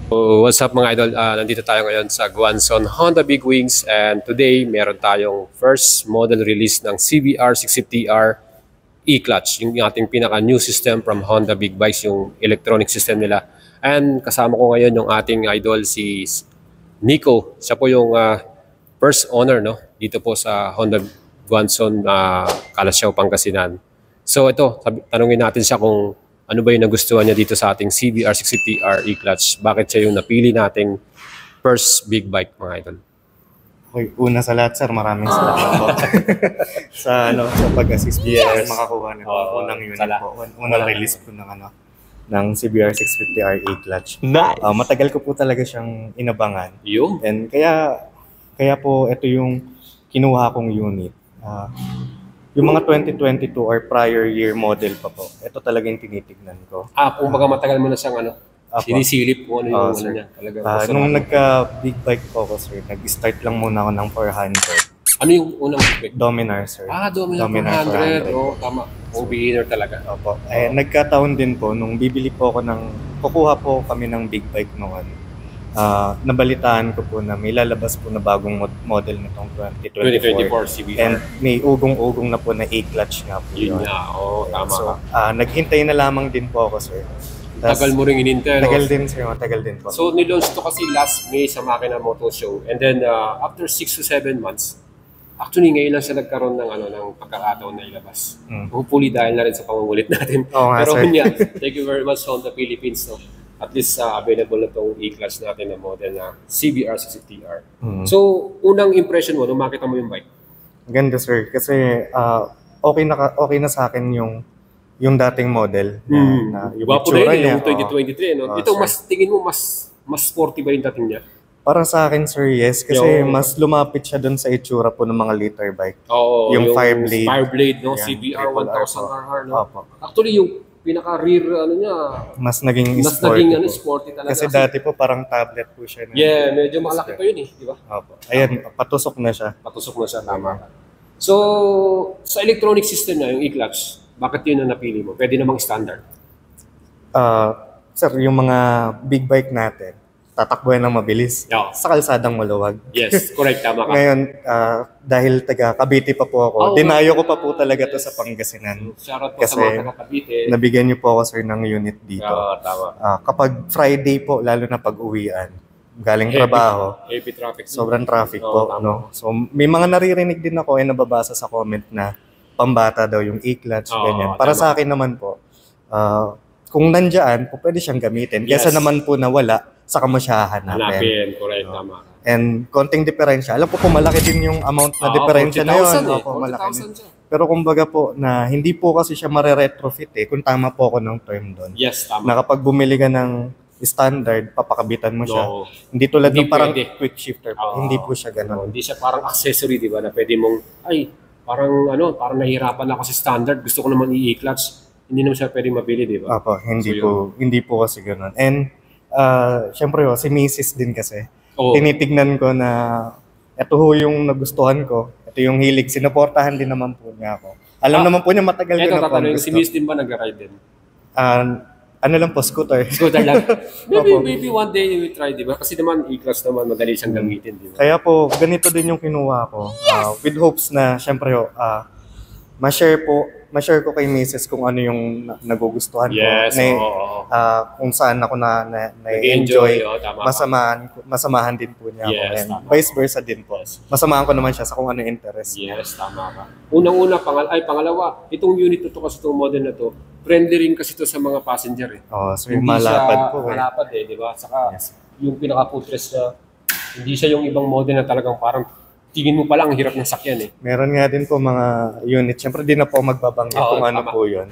So, what's up mga idol? Nandito tayo ngayon sa Guanzon Honda Big Wings, and today meron tayong first model release ng CBR 650R E-Clutch, yung ating pinaka-new system from Honda Big Bikes, yung electronic system nila. And kasama ko ngayon yung ating idol si Nico. Siya po yung first owner, no, dito po sa Honda Guanzon, Calasiao, Pangasinan. So ito, tanungin natin siya kung ano ba yung nagustuhan niya dito sa ating CBR 650R E-Clutch? Bakit siya yung napili nating first big bike, mga idol? Okay, una sa lahat, sir, maraming salamat po sa pag-assist yes. Makakuha ng unang unit po, unang release po ng CBR 650R E-Clutch. Nice. Matagal ko po talaga siyang inabangan. Yung? And kaya po ito yung kinuha kong unit. Yung mga 2022 or prior year model pa po, ito talaga yung tinitignan ko. Kumbaga matagal mo na siyang sinisilip kung ano yung ano niya. Nung nagka-big bike po ako, sir, nag-start lang muna ako ng 400. Ano yung unang bike? Dominar, sir. Dominar 400. Oo, tama. O-beginner talaga. Opo. Nagkataon din po, nung bibili po ako kukuha po kami ng big bike noon. Nabalitaan ko po na may lalabas po na bagong model nitong 2024 CBR. And may ugong-ugong na po na E-Clutch nga po yun. Tama so, naghintay na lamang din po ako, sir. Tagal mo rin inintay. Tagal din, sir. Matagal din po. So, nilaunch to kasi last May sa Makina Motor Show. And then, after 6 to 7 months, actually, ngayon lang siya nagkaroon ng pagkakataon na ilabas. Hopefully, dahil na rin sa pangungulit natin. Pero yun, thank you very much Honda Philippines. No? At least available na itong E-Clutch natin na model na CBR 650R. So, unang impression mo nung makita mo yung bike? Ganda, sir. Kasi okay na sa akin yung dating model. Na yung Wapo na yun, yung 2023. No? Ito, tingin mo mas sporty ba yung dating niya? Para sa akin, sir, yes. Kasi mas lumapit siya dun sa itsura po ng mga liter bike. Yung Fireblade. Fireblade, no? CBR 1000RR. No? Actually, yung pinaka-rear niya, mas naging sporty talaga. Kasi dati po parang tablet po siya. Medyo malaki pa yun di ba? Opo. Ayan, patusok na siya. Tama. So, sa electronic system niya, yung E-Clutch, bakit yun ang napili mo? Pwede namang standard? Sir, yung mga big bike natin, tatakbuhan ng mabilis sa kalsadang maluwag. Yes, correct, tama ka. Ngayon, dahil taga Cavite pa po ako, dinayo ko pa po talaga to sa Pangasinan. Shoutout po sa mga taga Cavite. Nabigyan niyo po ako, sir, ng unit dito. Tama. Kapag Friday po, lalo na pag-uwian, galing trabaho, heavy traffic. Sobrang traffic po. No? So, may mga naririnig din ako nababasa sa comment na pambata daw yung E-Clutch, ganyan. Para sa akin naman po, kung nandyan po, pwede siyang gamitin. Kesa naman po na wala, saka mo siya hanapin. Correct, tama. And konting diferensya. Alam ko po malaki din yung amount na diferensya na yun. Malaki din. Pero kumbaga po na hindi po kasi siya mare-retrofit kung tama po ako ng term doon. Yes, tama. Na kapag bumili ka ng standard, papakabitan mo siya. Hindi tulad ng parang quick shifter po. Hindi po siya gano'n. Hindi siya parang accessory, di ba? Na pwede mong, parang nahihirapan ako sa standard. Gusto ko naman i-E-Clutch. Hindi naman siya pwede mabili, di ba? Hindi po kasi gano'n. And syempre si Mrs. din kasi. Tinitignan ko na ito yung nagustuhan ko. Ito yung hilig. Sinuportahan din naman po niya ako. Alam naman po niya matagal ko na po. Si Mrs. din ba nag-ride din? Ano lang po, scooter. Scooter lang. maybe one day you will try, di ba? Kasi naman E-Clutch naman, madali siyang gamitin, di ba? Kaya po, ganito din yung kinuha ko. With hopes na, syempre, ma-share ko kay Mrs. kung ano yung nagugustuhan ko. Kung saan ako na-enjoy. Masamahan din po niya ako. And vice versa din po. Masamahan ko naman siya sa kung ano yung interest. Yes, tama ka. Unang-una, pangalawa, itong unit to kasi itong model na to, friendly rin kasi to sa mga passenger So yung malapad po. Malapad di ba? Saka yung pinaka-footrest niya, hindi siya yung ibang model na talagang parang tingin mo pa lang, ang hirap ng sakyan eh. Meron nga din po mga unit. Siyempre, di na po magbabanggit kung ano tama. po yun.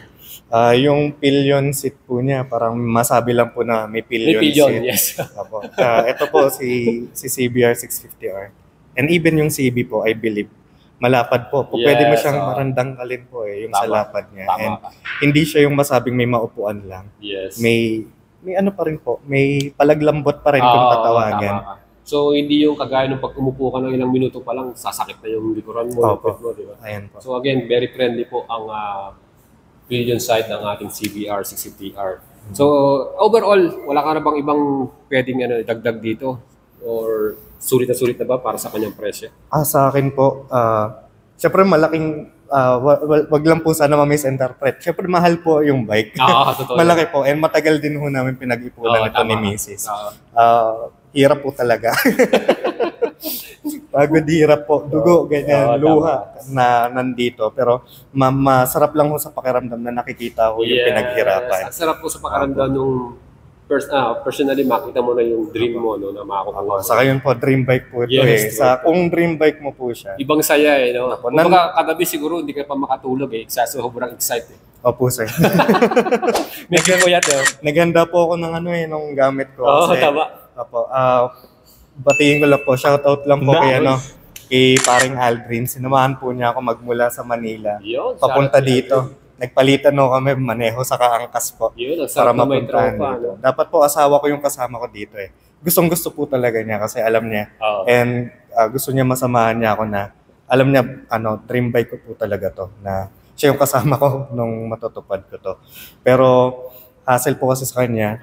Yung pillion seat po niya, parang masabi lang po na may pillion, May pillion, seat. yes. Opo. Ito po si CBR 650R. And even yung CB po, I believe, malapad po. Pwede mo Yes, siyang marandangkalin po yung sa Tama. lapad niya. Tama And ka. hindi siya yung masabing may maupuan lang. Yes. May ano pa rin po, may palaglambot pa rin kung tatawagan. Tama ka. So, hindi yung kagaya nung pag umupo ka ng ilang minuto pa lang, sasakit na yung likuran mo, yung Opo. pet mo, di ba? Ayan po. So again, very friendly po ang pillion side ng ating CBR 650R. So overall, wala ka na bang ibang pwedeng dagdag dito? Or sulit na ba para sa kanyang presyo? Sa akin po, syempre malaking, wag lang po sana ma-misinterpret. Syempre mahal po yung bike. Totoo. Malaki po. And matagal din ho namin pinag-ipunan ito Tama. ni Mrs. Hirap po talaga. Pagod hirap po. Dugo, ganyan, luha na nandito. Pero masarap lang ho sa pakiramdam na nakikita ko yung pinaghirapan. Sarap po sa pakiramdam nung personally makita mo na yung dream mo no, na makakuha. Saka yun po, dream bike po ito kung dream bike mo po siya. Ibang saya no? Kumbaga kagabi siguro hindi ka pa makatulog sa sobrang excited. Opo, sir. Medyo ko yate. Naghanda po ako ng nung gamit ko. Tama. Opo. Batiin ko lang po, shoutout lang po kay paring Aldrin. Sinamahan po niya ako magmula sa Manila. Papunta dito. Nagpalitan kami, maneho sa kaangkas po. Para mapuntahan dito. Dapat po asawa ko yung kasama ko dito Gustong-gusto po talaga niya kasi alam niya. And gusto niya masamahan niya ako na, alam niya, dream bike ko po talaga to. Na siya yung kasama ko nung matutupad ko to. Pero hassle po kasi sa kanya.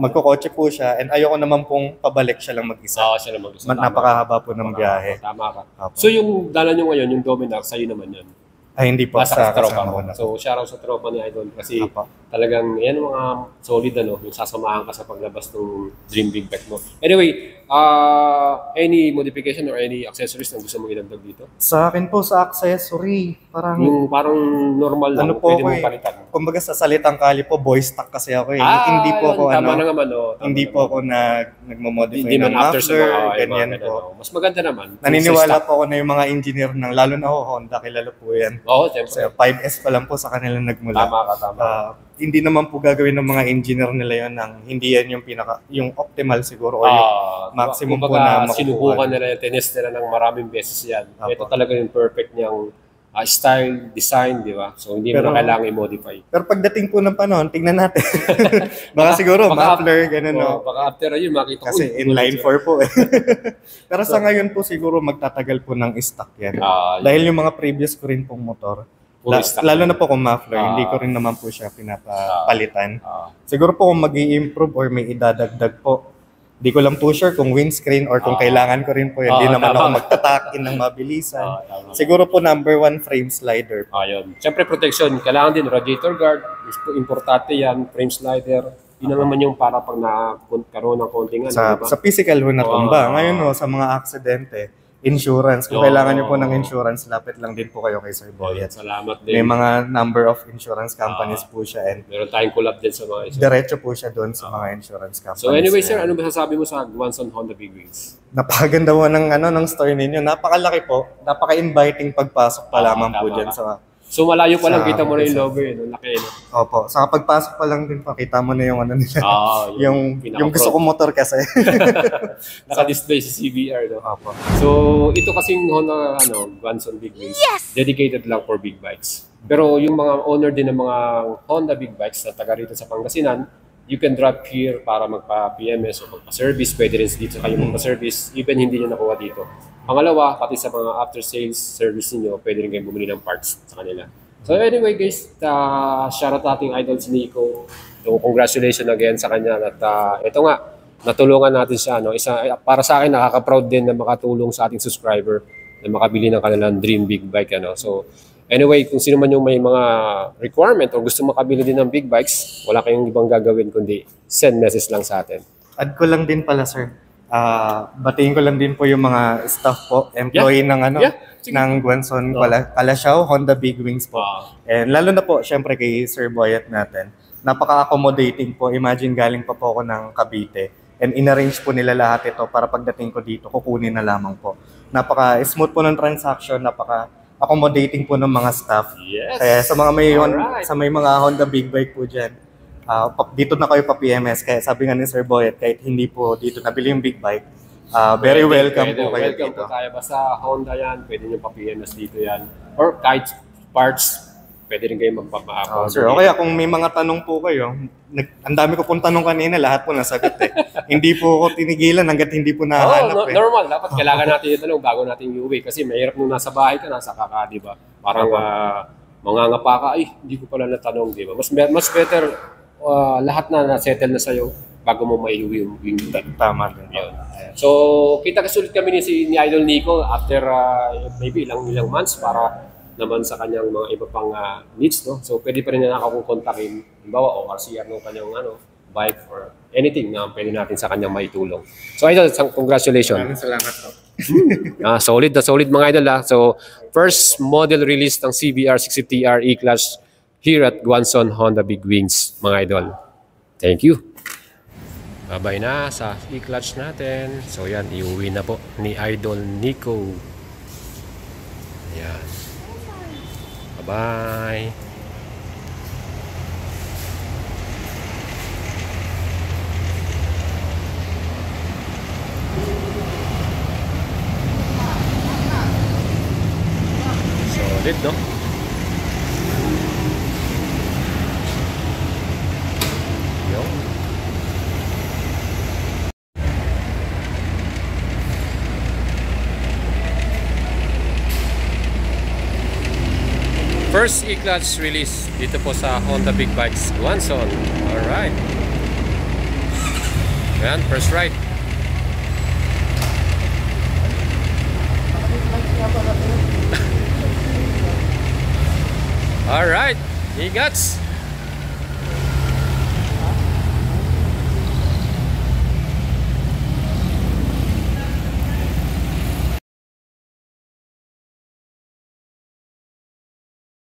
Magkokotse po siya and ayoko naman pong pabalik siya lang mag-isa. Siya lang mag-isa. Napakahaba po ng biyahe. Tama ka. So yung dala nyo ngayon, yung Dominar, sa'yo naman yan? Ay, hindi po. Sa tropa mo. mo. So shoutout sa tropa ni Idol kasi talagang yan mga solid yung sasamahan ka sa paglabas ng Dream Big Bike mo. Anyway, any modification or any accessories na gusto mong idagdag dito? Sa akin po, sa accessory, parang normal lang, po pwede mong palitan. Kumbaga sa salitang kali po, boy stock kasi ako Hindi po ako tama na naman, hindi po ako nagmo-modify hindi ng after muffler, ganyan po. Mas maganda naman. Naniniwala po ako na yung mga engineer lalo na Honda, kilala po yan. Siyempre. So, 5S pa lang po sa kanila nagmula. Tama. Hindi naman po gagawin ng mga engineer nila yon hindi yan yung optimal siguro o yung maximum po na makukuha. Sinubukan nila, tinest nila ng maraming beses yan. Ito talaga yung perfect niyang style, design, di ba? So hindi mo na kailangan i-modify. Pero pagdating po ng panahon, tingnan natin. baka siguro, muffler, ganun Baka after yun, makita ko. Kasi inline 4 po Pero sa ngayon po siguro magtatagal po ng stock yan. Dahil yung mga previous ko rin pong motor, lalo na po kung muffler, hindi ko rin naman po siya pinapalitan. Siguro po kung mag-i-improve or may idadagdag po, di ko lang po sure kung windscreen or kung kailangan ko rin po. Hindi naman ako magtatakin ng mabilisan. Siguro po number 1, frame slider. Yun. Siyempre protection, kailangan din radiator guard, importante yan, frame slider. Yun na naman yung para pag nakaroon ng konting sa physical ho na tumba. Ngayon sa mga aksidente, insurance. Kung kailangan nyo po ng insurance, lapit lang din po kayo kay Sir Boyet. Salamat din. May mga number of insurance companies po siya. And meron tayong collab din sa mga diretso po siya doon sa mga insurance companies. So anyway, sir, ano ba sasabi mo sa Guanzon Honda Big Wings? Napakaganda po ng store ninyo. Napakalaki po. Napaka-inviting pagpasok pa lamang po dyan sa... So malayo pa lang kita mo na yung logo laki Opo. Sa pagpasok pa lang din pakita mo na yung nila. Yung gusto kong motor kasi. Naka-display sa CBR Opo. So ito kasing Honda Guanzon Big Wings. Dedicated lang for big bikes. Pero yung mga owner din ng mga Honda Big Bikes na taga rito sa Pangasinan, you can drop here para magpa-PMS o magpa-service. Pwede rin dito kayo magpa-service even hindi nyo nakuha dito. Pangalawa, pati sa mga after-sales service niyo, pwede rin kayo bumili ng parts sa kanila. So anyway guys, shoutout ating idol si Nico. So, congratulations again sa kanya. At ito nga, natulungan natin siya. Para sa akin, nakaka-proud din na makatulong sa ating subscriber na makabili ng kanilang dream big bike. So anyway, kung sino man yung may mga requirement o gusto makabili din ng big bikes, wala kayong ibang gagawin kundi send message lang sa atin. Add ko lang din pala, sir. Batiin ko lang din po yung mga staff po, employee ng Guanzon Calasiao, Honda Big Wings po. And lalo na po, syempre kay Sir Boyet natin, napaka-accommodating po. Imagine galing pa po ako ng Cavite. And inarrange po nila lahat ito para pagdating ko dito, kukunin na lamang po. Napaka-smooth po ng transaction, napaka-accommodating po ng mga staff. Yes. Kaya sa mga Alright. sa may mga Honda Big Bike po dyan, dito na kayo pa PMS. Kaya sabi nga ni Sir Boyet, kahit hindi po dito nabili yung Big Bike, very welcome po kayo welcome dito. po tayo. Basta Honda yan, pwede nyo pa-PMS dito yan. Or kahit parts, pwede rin kayo magpapa-account. Sir, okay, kung may mga tanong po kayo, ang dami ko pong tanong kanina, lahat po nasagot eh. Hindi po ako tinigilan hanggat hindi po nahanap eh. Normal. Dapat kailangan natin yung tanong bago natin iuwi. Kasi mahirap nung nasa bahay ka, nasa kaka, di ba? Parang mangangapa ka, ay, hindi ko pala natanong, di ba? Mas better lahat na na-settle na sa'yo bago mo maiuwi yung Tama din. yun. So, kita kasi ulit kami ni Idol Nico after maybe ilang months para naman sa kanyang mga iba pang needs, no? So, pwede pa rin na akong kontakin, halimbawa, ORCR ng kanyang bike or anything na pwede natin sa kanyang maitulong. So, Idol, congratulations. Maraming salamat po. Solid na solid mga Idol. So, first model release ng CBR 650R E-Class here at Guanzon Honda Big Wings, mga Idol. Thank you. Bye-bye na sa E-Clutch natin. So, yan, iuwi na po ni Idol Nico. Yan. Bye-bye. Solid, no? Yun. First E-Clutch release dito po sa Honda Big Bikes Guanzon. Alright. Yan, first ride. Alright, E-Guts.